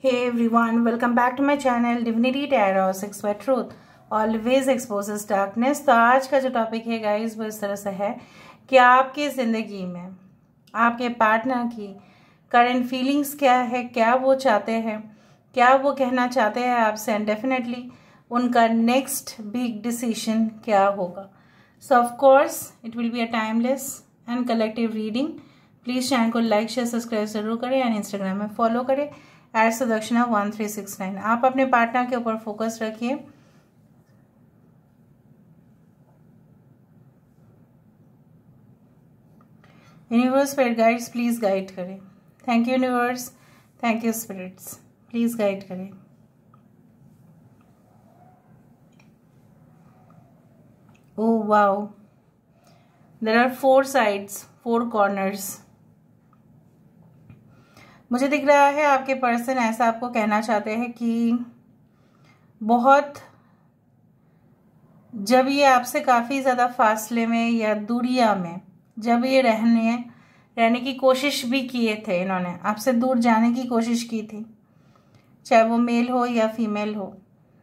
Hey everyone, welcome back to my channel Divinity Tarot 6 by Truth always exposes darkness। तो आज का जो topic है गाइस वो इस तरह से है कि आपकी ज़िंदगी में आपके पार्टनर की करंट फीलिंग्स क्या है, क्या वो चाहते हैं, क्या वो कहना चाहते हैं आपसे, एंड डेफिनेटली उनका नेक्स्ट बिग डिसीजन क्या होगा। सो of course it will be a timeless and collective reading. Please channel को लाइक शेयर सब्सक्राइब जरूर करें एंड इंस्टाग्राम में फॉलो करें @सुदक्षिणा 1369। आप अपने पार्टनर के ऊपर फोकस रखिए। Universe spirit guides please guide करें। Thank you universe, thank you spirits, please guide करें। Oh wow, there are 4 sides, 4 corners. मुझे दिख रहा है आपके पर्सन ऐसा आपको कहना चाहते हैं कि बहुत जब ये आपसे काफ़ी ज़्यादा फासले में या दूरिया में जब ये रहने की कोशिश भी किए थे, इन्होंने आपसे दूर जाने की कोशिश की थी, चाहे वो मेल हो या फीमेल हो,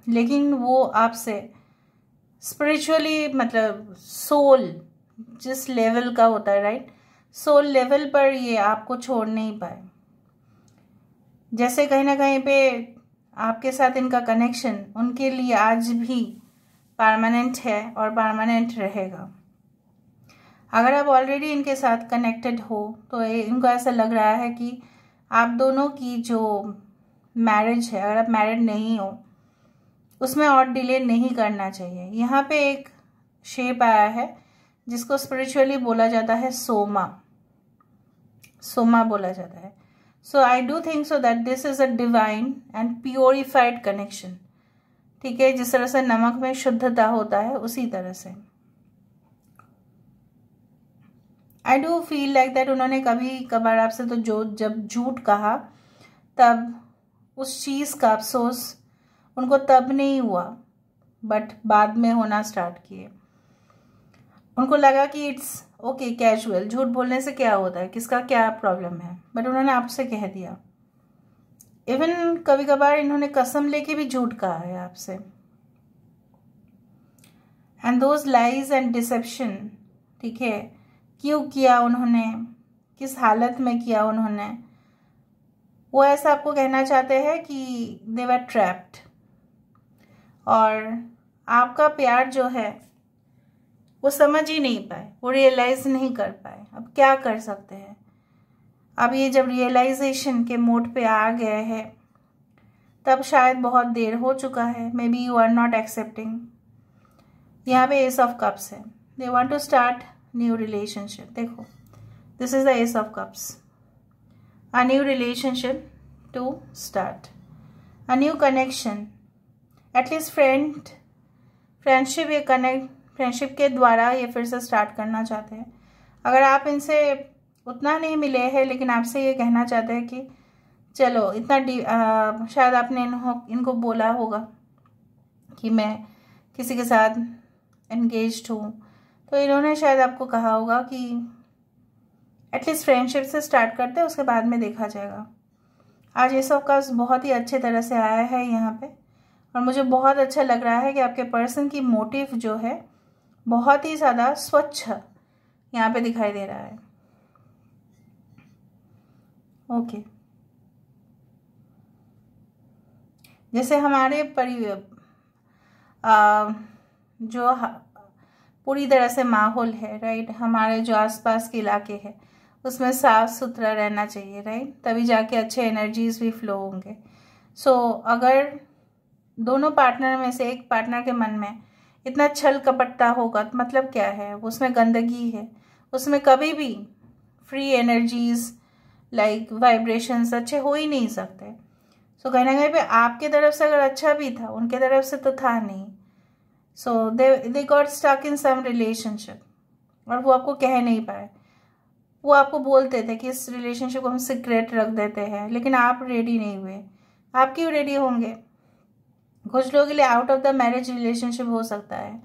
लेकिन वो आपसे स्पिरिचुअली मतलब सोल जिस लेवल का होता है, राइट, सोल लेवल पर ये आपको छोड़ नहीं पाए। जैसे कहीं ना कहीं पे आपके साथ इनका कनेक्शन उनके लिए आज भी परमानेंट है और परमानेंट रहेगा। अगर आप ऑलरेडी इनके साथ कनेक्टेड हो तो इनको ऐसा लग रहा है कि आप दोनों की जो मैरिज है, अगर आप मैरिड नहीं हो, उसमें और डिले नहीं करना चाहिए। यहाँ पे एक शेप आया है जिसको स्पिरिचुअली बोला जाता है सोमा बोला जाता है। So I do think so that this is a divine and purified connection। ठीक है, जिस तरह से नमक में शुद्धता होता है उसी तरह से I do feel like that उन्होंने कभी कभार आपसे तो जब झूठ कहा तब उस चीज़ का अफसोस उनको तब नहीं हुआ, बट बाद में होना स्टार्ट किए। उनको लगा कि इट्स ओके कैजुअल, झूठ बोलने से क्या होता है, किसका क्या प्रॉब्लम है, बट उन्होंने आपसे कह दिया। इवन कभी कभार इन्होंने कसम लेके भी झूठ कहा है आपसे। And those lies and deception, ठीक है, क्यों किया उन्होंने, किस हालत में किया उन्होंने, वो ऐसा आपको कहना चाहते हैं कि दे वर ट्रैप्ड। और आपका प्यार जो है वो समझ ही नहीं पाए, वो रियलाइज नहीं कर पाए। अब क्या कर सकते हैं, अब ये जब रियलाइजेशन के मोड पे आ गए हैं तब शायद बहुत देर हो चुका है। Maybe you are not accepting. यहाँ पे एस ऑफ कप्स है, they want to start new relationship. देखो, this is the ace of cups, a new relationship to start, a new connection, at least friendship या friendship के द्वारा ये फिर से स्टार्ट करना चाहते हैं। अगर आप इनसे उतना नहीं मिले हैं लेकिन आपसे ये कहना चाहते हैं कि चलो इतना शायद आपने इनको बोला होगा कि मैं किसी के साथ एंगेज्ड हूँ, तो इन्होंने शायद आपको कहा होगा कि एटलीस्ट फ्रेंडशिप से स्टार्ट करते हैं, उसके बाद में देखा जाएगा। आज ये सब का बहुत ही अच्छे तरह से आया है यहाँ पे, और मुझे बहुत अच्छा लग रहा है कि आपके पर्सन की मोटिव जो है बहुत ही ज़्यादा स्वच्छ यहाँ पे दिखाई दे रहा है। ओके, जैसे हमारे जो पूरी तरह से माहौल है, राइट, हमारे जो आसपास के इलाके हैं उसमें साफ सुथरा रहना चाहिए, राइट, तभी जाके अच्छे एनर्जीज भी फ्लो होंगे। सो अगर दोनों पार्टनर में से एक पार्टनर के मन में इतना छल कपटता होगा तो मतलब क्या है, उसमें गंदगी है, उसमें कभी भी फ्री एनर्जीज लाइक वाइब्रेशंस अच्छे हो ही नहीं सकते। सो कहीं ना कहीं पे आपके तरफ से अगर अच्छा भी था, उनके तरफ से तो था नहीं। So they got stuck in some relationship, और वो आपको कह नहीं पाए। वो आपको बोलते थे कि इस रिलेशनशिप को हम सीक्रेट रख देते हैं, लेकिन आप रेडी नहीं हुए। आप क्यों रेडी होंगे? कुछ लोगों के लिए out of the marriage relationship हो सकता है,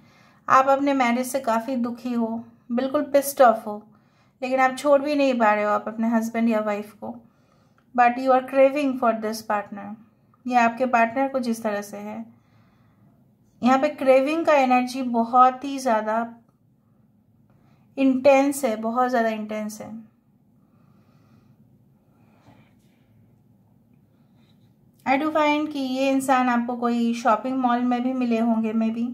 आप अपने मैरिज से काफ़ी दुखी हो, बिल्कुल पिस्ड ऑफ हो, लेकिन आप छोड़ भी नहीं पा रहे हो आप अपने हस्बैंड या वाइफ को। But you are craving for this partner, या आपके पार्टनर कुछ इस तरह से है। यहाँ पे क्रेविंग का एनर्जी बहुत ही ज़्यादा इंटेंस है, बहुत ज़्यादा इंटेंस है। आई डू फाइंड कि ये इंसान आपको कोई शॉपिंग मॉल में भी मिले होंगे, मे बी,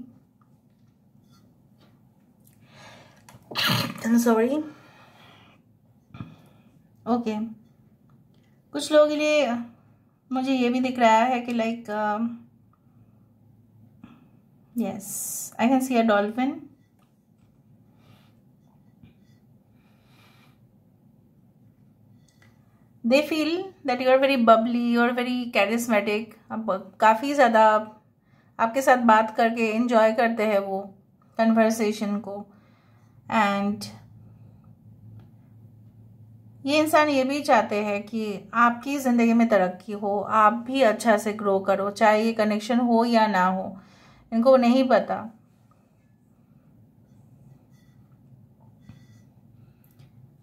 सॉरी, ओके। कुछ लोगों के लिए मुझे ये भी दिख रहा है कि like yes, I can see a dolphin. They feel that you are very bubbly, you are very charismatic. अब काफ़ी ज़्यादा आपके साथ बात करके एंजॉय करते हैं वो कन्वर्सेशन को। एंड ये इंसान ये भी चाहते हैं कि आपकी ज़िंदगी में तरक्की हो, आप भी अच्छा से ग्रो करो, चाहे ये कनेक्शन हो या ना हो, इनको नहीं पता।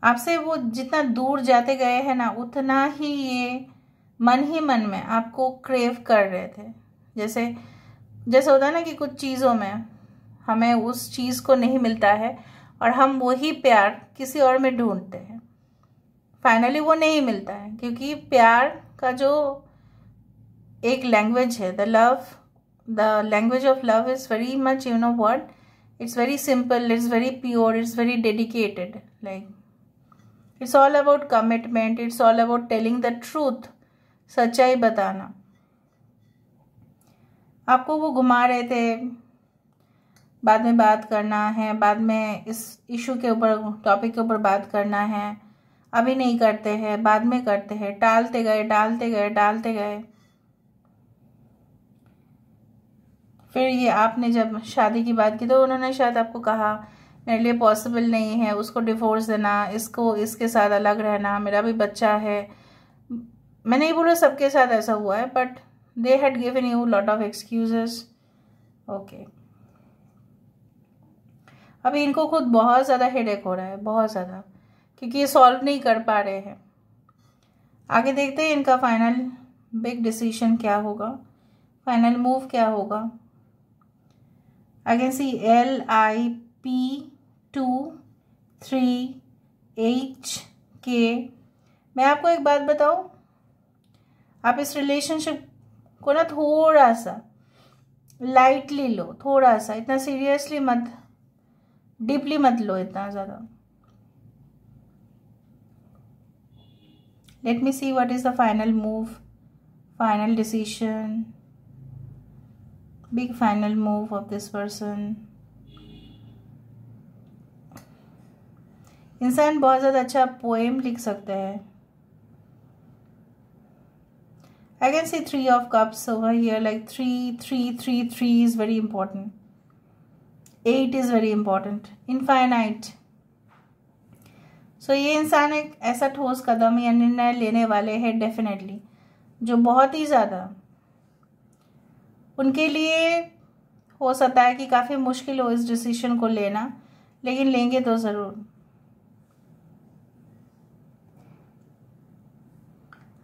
आपसे वो जितना दूर जाते गए हैं ना, उतना ही ये मन ही मन में आपको क्रेव कर रहे थे। जैसे जैसे होता है ना कि कुछ चीज़ों में हमें उस चीज़ को नहीं मिलता है और हम वही प्यार किसी और में ढूंढते हैं, फाइनली वो नहीं मिलता है। क्योंकि प्यार का जो एक लैंग्वेज है, the language of love is very much, you know what, it's very simple, it's very pure, it's very dedicated. Like it's all about commitment, it's all about telling the truth, सच्चाई बताना। आपको वो घुमा रहे थे, बाद में बात करना है, बाद में इस इशू के ऊपर, टॉपिक के ऊपर बात करना है, अभी नहीं करते हैं, बाद में करते हैं, टालते गए टालते गए टालते गए। फिर ये आपने जब शादी की बात की तो उन्होंने शायद आपको कहा मेरे लिए पॉसिबल नहीं है, उसको डिवोर्स देना, इसको इसके साथ अलग रहना, मेरा भी बच्चा है। मैं नहीं बोल रहा सबके साथ ऐसा हुआ है, but they had given you lot of excuses. Okay, अभी इनको खुद बहुत ज़्यादा हेडेक हो रहा है, बहुत ज़्यादा, क्योंकि ये सॉल्व नहीं कर पा रहे हैं। आगे देखते हैं इनका फाइनल बिग डिसीजन क्या होगा, फाइनल मूव क्या होगा। आई कैन सी LIP23HK। मैं आपको एक बात बताऊं, आप इस रिलेशनशिप को ना थोड़ा सा लाइटली लो, थोड़ा सा, इतना सीरियसली मत, डीपली मत लो इतना ज़्यादा। Let me see what is the final move, final decision, big final move of this person. इंसान बहुत ज़्यादा अच्छा पोएम लिख सकते हैं। I can see 3 of cups over here, like 3 is very important. 8 is very important. Infinite. So ये इंसान एक ऐसा ठोस कदम या निर्णय लेने वाले हैं डेफिनेटली, जो बहुत ही ज़्यादा उनके लिए हो सकता है कि काफ़ी मुश्किल हो इस डिसीजन को लेना, लेकिन लेंगे तो ज़रूर।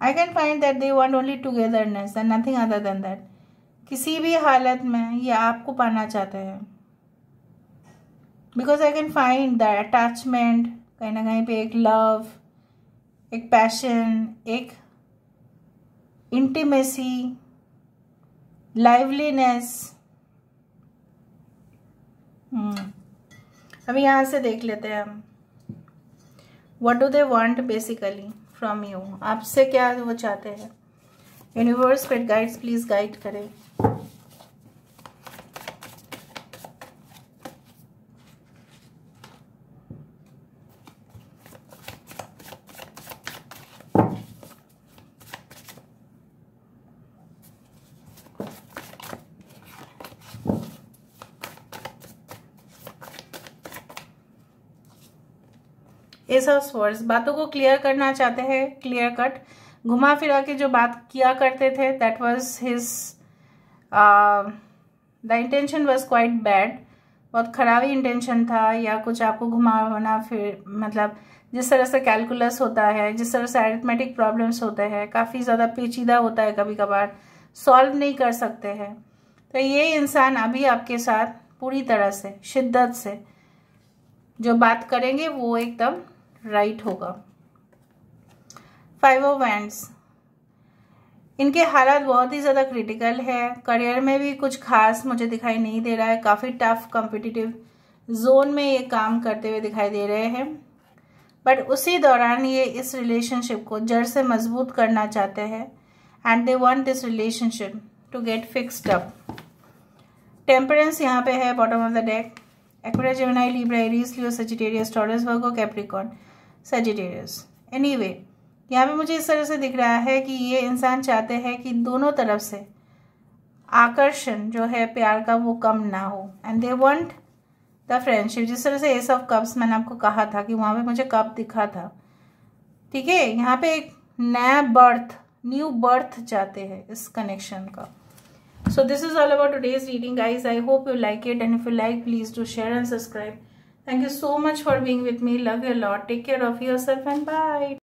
I can find that they want only togetherness and nothing other than that. किसी भी हालत में ये आपको पाना चाहते हैं, because I can find that attachment, कहीं ना कहीं पे एक लव, एक पैशन, एक इंटीमेसी, लाइवलीनेस। अभी यहाँ से देख लेते हैं हम, what do they want basically from you, आपसे क्या वो चाहते हैं। Universe spirit guides please guide करें। एस ऑफ स्वॉर्ड्स, बातों को क्लियर करना चाहते हैं, क्लियर कट, घुमा फिरा के जो बात किया करते थे, that was his, the intention was quite bad, बहुत खराब इंटेंशन था, या कुछ आपको घुमाना, फिर मतलब जिस तरह से कैलकुलस होता है, जिस तरह से अरिथमेटिक प्रॉब्लम्स होते हैं, काफ़ी ज़्यादा पेचीदा होता है, कभी कभार सॉल्व नहीं कर सकते हैं, तो ये इंसान अभी आपके साथ पूरी तरह से शिद्दत से जो बात करेंगे वो एकदम राइट होगा। 5 ऑफ वैंड्स, इनके हालात बहुत ही ज़्यादा क्रिटिकल है। करियर में भी कुछ खास मुझे दिखाई नहीं दे रहा है, काफ़ी टफ कॉम्पिटिटिव जोन में ये काम करते हुए दिखाई दे रहे हैं, बट उसी दौरान ये इस रिलेशनशिप को जड़ से मजबूत करना चाहते हैं and they want this relationship to get fixed up. Temperance यहाँ पे है bottom of the deck. Aquarius, Gemini, Libra, Aries, Leo, Sagittarius, Taurus, Virgo, Capricorn, Sagittarius. Anyway यहाँ पे मुझे इस तरह से दिख रहा है कि ये इंसान चाहते हैं कि दोनों तरफ से आकर्षण जो है प्यार का वो कम ना हो and they want the friendship. जिस तरह से एस ऑफ कप्स मैंने आपको कहा था कि वहाँ पे मुझे कप दिखा था, ठीक है, यहाँ पे एक नया बर्थ, न्यू बर्थ चाहते हैं इस कनेक्शन का। So this is all about today's reading, guys. I hope you like it, and if you like, please do share and subscribe. Thank you so much for being with me. Love you a lot. Take care of yourself and bye.